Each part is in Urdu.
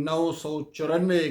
994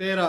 13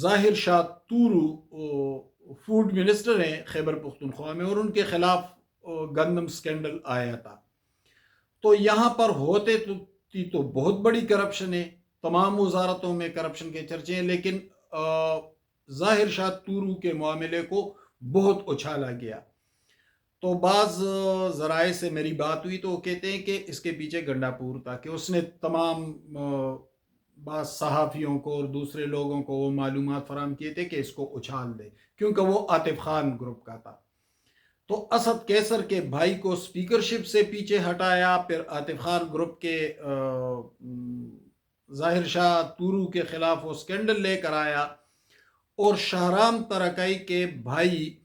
ظاہر شاہ تورو فوڈ منسٹر ہیں خیبر پختونخوا میں، اور ان کے خلاف گندم سکینڈل آیا تھا. تو یہاں پر ہوتے تو بہت بڑی کرپشن ہے، تمام وزارتوں میں کرپشن کے چرچے ہیں، لیکن ظاہر شاہ تورو کے معاملے کو بہت اچھالا گیا. تو بعض ذرائع سے میری بات ہوئی تو وہ کہتے ہیں کہ اس کے پیچھے گنڈاپور تھا، کہ اس نے تمام بعض صحافیوں کو اور دوسرے لوگوں کو وہ معلومات فراہم کیے تھے کہ اس کو اچھال دے، کیونکہ وہ عاطف خان گروپ کا تھا. تو اسد کیسر کے بھائی کو سپیکرشپ سے پیچھے ہٹایا، پھر عاطف خان گروپ کے ظاہر شاہ تورو کے خلاف وہ سکینڈل لے کر آیا، اور شاہرام ترکائی کے بھائی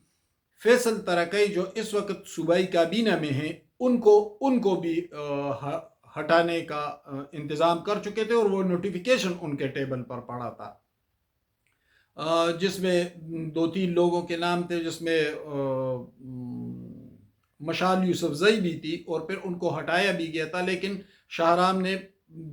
فیصل ترکائی جو اس وقت صوبائی کابینہ میں ہیں، ان کو بھی ہٹانے کا انتظام کر چکے تھے، اور وہ نوٹیفیکیشن ان کے ٹیبل پر پڑا تھا، جس میں 2-3 لوگوں کے نام تھے، جس میں مشال یوسف زئی بھی تھی، اور پھر ان کو ہٹایا بھی گیا تھا، لیکن شاہرام نے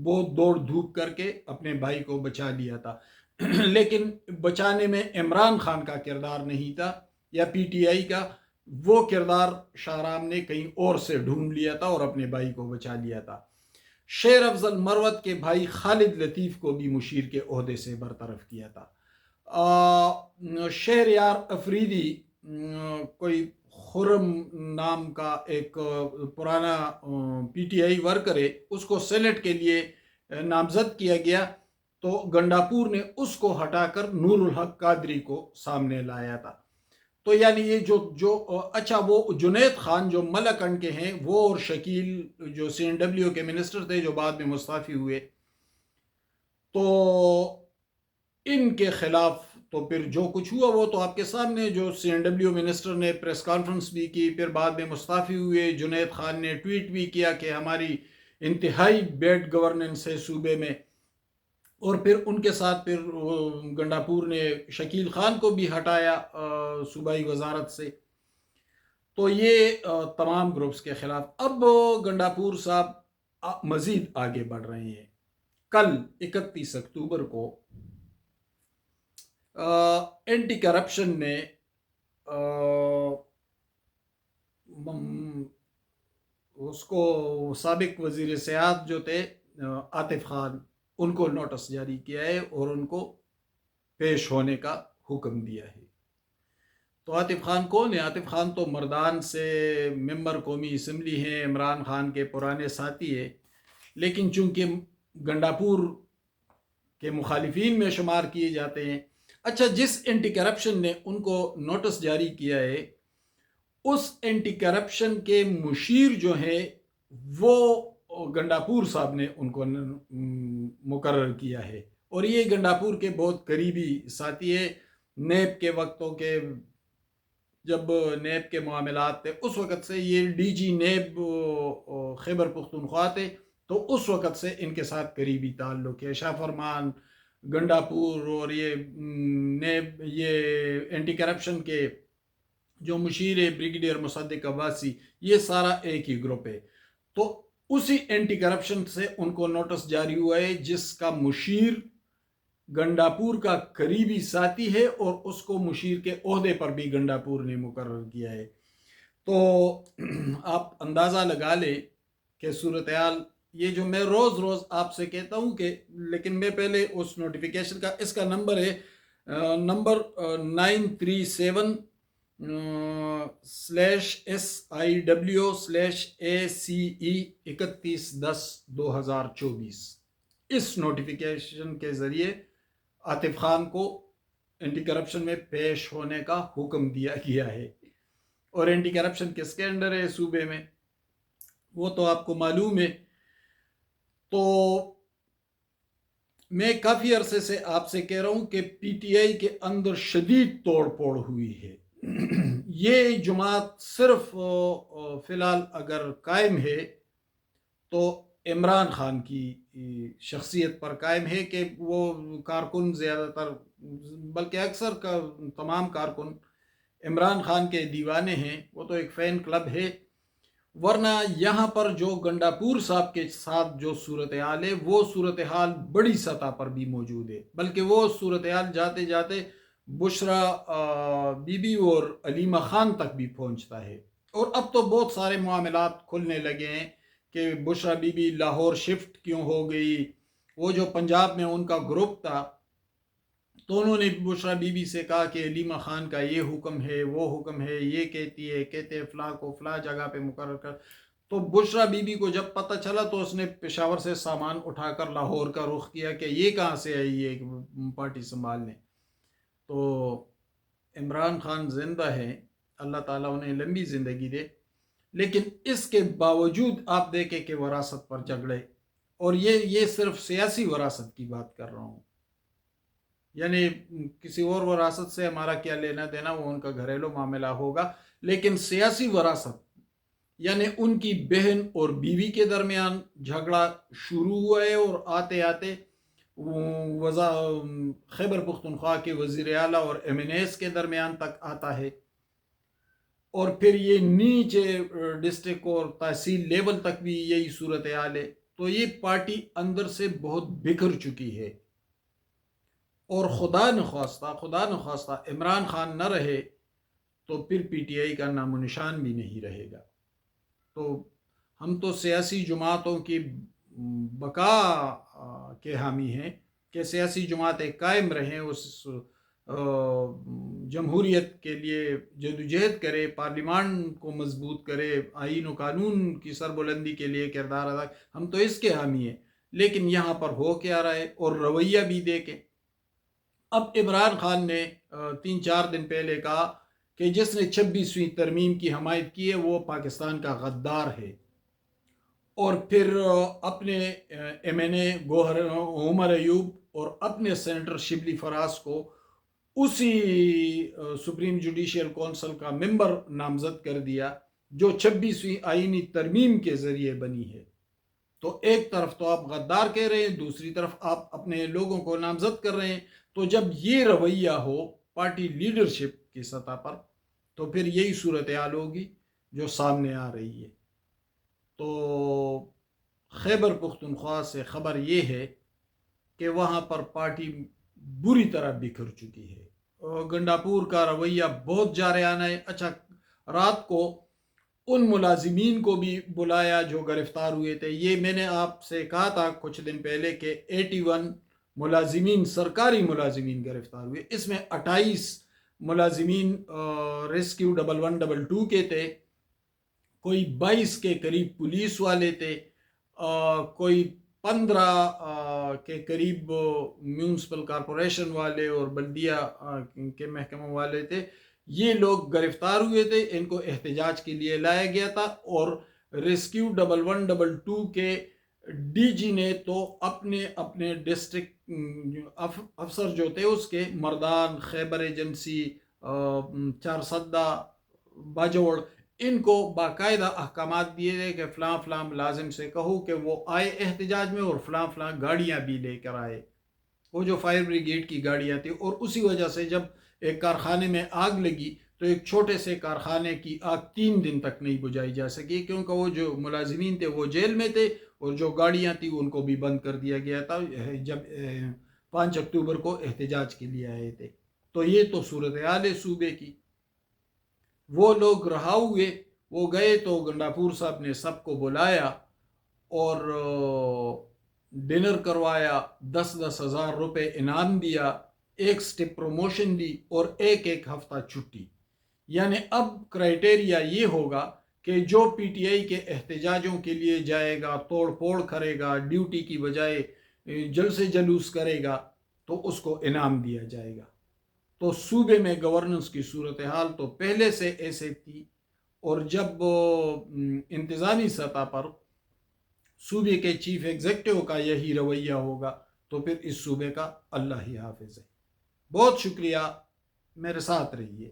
بہت دوڑ دھوپ کر کے اپنے بھائی کو بچا لیا تھا. لیکن بچانے میں عمران خان کا کردار نہیں تھا یا پی ٹی آئی کا، وہ کردار شاہرام نے کہیں اور سے ڈھونڈ لیا تھا اور اپنے بھائی کو بچا لیا تھا. شیر افضل مروت کے بھائی خالد لطیف کو بھی مشیر کے عہدے سے برطرف کیا تھا. شہریار افریدی کوئی خرم نام کا ایک پرانا پی ٹی آئی ورکر ہے، اس کو سینٹ کے لیے نامزد کیا گیا، تو گنڈاپور نے اس کو ہٹا کر نور الحق قادری کو سامنے لایا تھا. تو یعنی یہ جو اچھا، وہ جنید خان جو ملکنڈ کے ہیں، وہ اور شکیل جو سی این ڈبلیو کے منسٹر تھے جو بعد میں مستعفی ہوئے، تو ان کے خلاف تو پھر جو کچھ ہوا وہ تو آپ کے سامنے، جو سی این ڈبلیو منسٹر نے پریس کانفرنس بھی کی، پھر بعد میں مستعفی ہوئے. جنید خان نے ٹویٹ بھی کیا کہ ہماری انتہائی بیڈ گورننس ہے صوبے میں، اور پھر ان کے ساتھ پھر گنڈاپور نے شکیل خان کو بھی ہٹایا صوبائی وزارت سے. تو یہ تمام گروپس کے خلاف اب گنڈاپور صاحب مزید آگے بڑھ رہے ہیں. کل 31 اکتوبر کو اینٹی کرپشن نے اس کو سابق وزیر سیاحت جو تھے عاطف خان، ان کو نوٹس جاری کیا ہے اور ان کو پیش ہونے کا حکم دیا ہے. تو عاطف خان کون ہے؟ عاطف خان تو مردان سے ممبر قومی اسمبلی ہیں، عمران خان کے پرانے ساتھی ہیں، لیکن چونکہ گنڈاپور کے مخالفین میں شمار کیے جاتے ہیں. اچھا، جس اینٹی کرپشن نے ان کو نوٹس جاری کیا ہے، اس اینٹی کرپشن کے مشیر جو ہیں وہ گنڈاپور صاحب نے ان کو مقرر کیا ہے، اور یہ گنڈاپور کے بہت قریبی ساتھی ہے. نیب کے وقتوں کے، جب نیب کے معاملات تھے، اس وقت سے یہ D G NAB Khyber Pakhtunkhwa تھے، تو اس وقت سے ان کے ساتھ قریبی تعلق ہے. شاہ فرمان، گنڈاپور اور یہ نیب، یہ اینٹی کرپشن کے جو مشیر ہے بریگیڈیئر مصدق عباسی، یہ سارا ایک ہی گروپ ہے. تو اسی اینٹی کرپشن سے ان کو نوٹس جاری ہوا ہے، جس کا مشیر گنڈاپور کا قریبی ساتھی ہے، اور اس کو مشیر کے عہدے پر بھی گنڈاپور نے مقرر کیا ہے. تو آپ اندازہ لگا لیں کہ صورتحال یہ جو میں روز روز آپ سے کہتا ہوں کہ، لیکن میں پہلے اس نوٹیفیکیشن کا، اس کا نمبر ہے نمبر 937/SIW/ACE3110/2024. اس نوٹیفیکیشن کے ذریعے عاطف خان کو اینٹی کرپشن میں پیش ہونے کا حکم دیا گیا ہے. اور اینٹی کرپشن کس کے انڈر ہے صوبے میں، وہ تو آپ کو معلوم ہے. تو میں کافی عرصے سے آپ سے کہہ رہا ہوں کہ پی ٹی آئی کے اندر شدید توڑ پھوڑ ہوئی ہے. یہ جماعت صرف فی الحال اگر قائم ہے تو عمران خان کی شخصیت پر قائم ہے، کہ وہ کارکن زیادہ تر، بلکہ اکثر کا تمام کارکن عمران خان کے دیوانے ہیں. وہ تو ایک فین کلب ہے، ورنہ یہاں پر جو گنڈاپور صاحب کے ساتھ جو صورتحال ہے وہ صورتحال بڑی سطح پر بھی موجود ہے، بلکہ وہ صورتحال جاتے جاتے بشرا بی بی اور علیمہ خان تک بھی پہنچتا ہے۔ اور اب تو بہت سارے معاملات کھلنے لگے ہیں کہ بشرا بی بی لاہور شفٹ کیوں ہو گئی، وہ جو پنجاب میں ان کا گروپ تھا تو انہوں نے بشرا بی بی سے کہا کہ علیمہ خان کا یہ حکم ہے، وہ حکم ہے، یہ کہتی ہے، کہتے ہیں فلاں کو فلاں جگہ پہ مقرر کر۔ تو بشرا بی بی کو جب پتہ چلا تو اس نے پشاور سے سامان اٹھا کر لاہور کا رخ کیا کہ یہ کہاں سے آئی یہ پارٹی سنبھالنے۔ تو عمران خان زندہ ہے، اللہ تعالیٰ انہیں لمبی زندگی دے، لیکن اس کے باوجود آپ دیکھیں کہ وراثت پر جھگڑے، اور یہ صرف سیاسی وراثت کی بات کر رہا ہوں، یعنی کسی اور وراثت سے ہمارا کیا لینا دینا، وہ ان کا گھریلو معاملہ ہوگا، لیکن سیاسی وراثت یعنی ان کی بہن اور بیوی کے درمیان جھگڑا شروع ہوا ہے، اور آتے آتے خیبر پختونخوا کے وزیر اعلیٰ اور ایم این ایس کے درمیان تک آتا ہے، اور پھر یہ نیچے ڈسٹرکٹ اور تحصیل لیول تک بھی یہی صورتحال ہے۔ تو یہ پارٹی اندر سے بہت بکھر چکی ہے، اور خدا نخواستہ عمران خان نہ رہے تو پھر پی ٹی آئی کا نام و نشان بھی نہیں رہے گا۔ تو ہم تو سیاسی جماعتوں کی بقا کے حامی ہیں کہ سیاسی جماعتیں قائم رہیں، اس جمہوریت کے لیے جدوجہد کرے، پارلیمان کو مضبوط کرے، آئین و قانون کی سربلندی کے لیے کردار ادا، ہم تو اس کے حامی ہیں۔ لیکن یہاں پر ہو کیا رہا ہے، اور رویہ بھی دیکھیں۔ اب عمران خان نے 3-4 دن پہلے کہا کہ جس نے 26ویں ترمیم کی حمایت کی ہے وہ پاکستان کا غدار ہے، اور پھر اپنے ایم این اے گوہر عمر ایوب اور اپنے سینیٹر شبلی فراز کو اسی سپریم جوڈیشل کونسل کا ممبر نامزد کر دیا جو 26ویں آئینی ترمیم کے ذریعے بنی ہے۔ تو ایک طرف تو آپ غدار کہہ رہے ہیں، دوسری طرف آپ اپنے لوگوں کو نامزد کر رہے ہیں۔ تو جب یہ رویہ ہو پارٹی لیڈرشپ کی سطح پر تو پھر یہی صورتحال ہوگی جو سامنے آ رہی ہے۔ تو خیبر پختونخوا سے خبر یہ ہے کہ وہاں پر پارٹی بری طرح بکھر چکی ہے، اور گنڈاپور کا رویہ بہت جارحانہ ہے۔ اچھا، رات کو ان ملازمین کو بھی بلایا جو گرفتار ہوئے تھے، یہ میں نے آپ سے کہا تھا کچھ دن پہلے کہ 81 ملازمین، سرکاری ملازمین گرفتار ہوئے، اس میں 28 ملازمین ریسکیو 1122 کے تھے، کوئی 22 کے قریب پولیس والے تھے، کوئی 15 کے قریب میونسپل کارپوریشن والے اور بلدیہ کے محکموں والے تھے۔ یہ لوگ گرفتار ہوئے تھے، ان کو احتجاج کے لیے لایا گیا تھا، اور ریسکیو 1122 کے ڈی جی نے تو اپنے ڈسٹرکٹ افسر جو تھے اس کے مردان، خیبر ایجنسی، چارسدہ، باجوڑ، ان کو باقاعدہ احکامات دیے گئے کہ فلاں فلاں ملازم سے کہو کہ وہ آئے احتجاج میں، اور فلاں فلاں گاڑیاں بھی لے کر آئے، وہ جو فائر بریگیڈ کی گاڑیاں تھیں۔ اور اسی وجہ سے جب ایک کارخانے میں آگ لگی تو ایک چھوٹے سے کارخانے کی آگ 3 دن تک نہیں بجھائی جا سکی، کیونکہ وہ جو ملازمین تھے وہ جیل میں تھے، اور جو گاڑیاں تھیں ان کو بھی بند کر دیا گیا تھا جب 5 اکتوبر کو احتجاج کے لیے آئے تھے۔ تو یہ تو صورتحال ہے صوبے کی۔ وہ لوگ رہا ہوئے، وہ گئے تو گنڈاپور صاحب نے سب کو بلایا اور ڈنر کروایا، 10-10 ہزار روپے انعام دیا، ایک سٹیپ پروموشن دی، اور ایک ہفتہ چھٹی۔ یعنی اب کرائٹیریا یہ ہوگا کہ جو پی ٹی آئی کے احتجاجوں کے لیے جائے گا، توڑ پھوڑ کرے گا، ڈیوٹی کی بجائے جلسے جلوس کرے گا، تو اس کو انعام دیا جائے گا۔ تو صوبے میں گورننس کی صورتحال تو پہلے سے ایسے تھی، اور جب انتظامی سطح پر صوبے کے چیف ایگزیکٹو کا یہی رویہ ہوگا تو پھر اس صوبے کا اللہ ہی حافظ ہے۔ بہت شکریہ، میرے ساتھ رہیے۔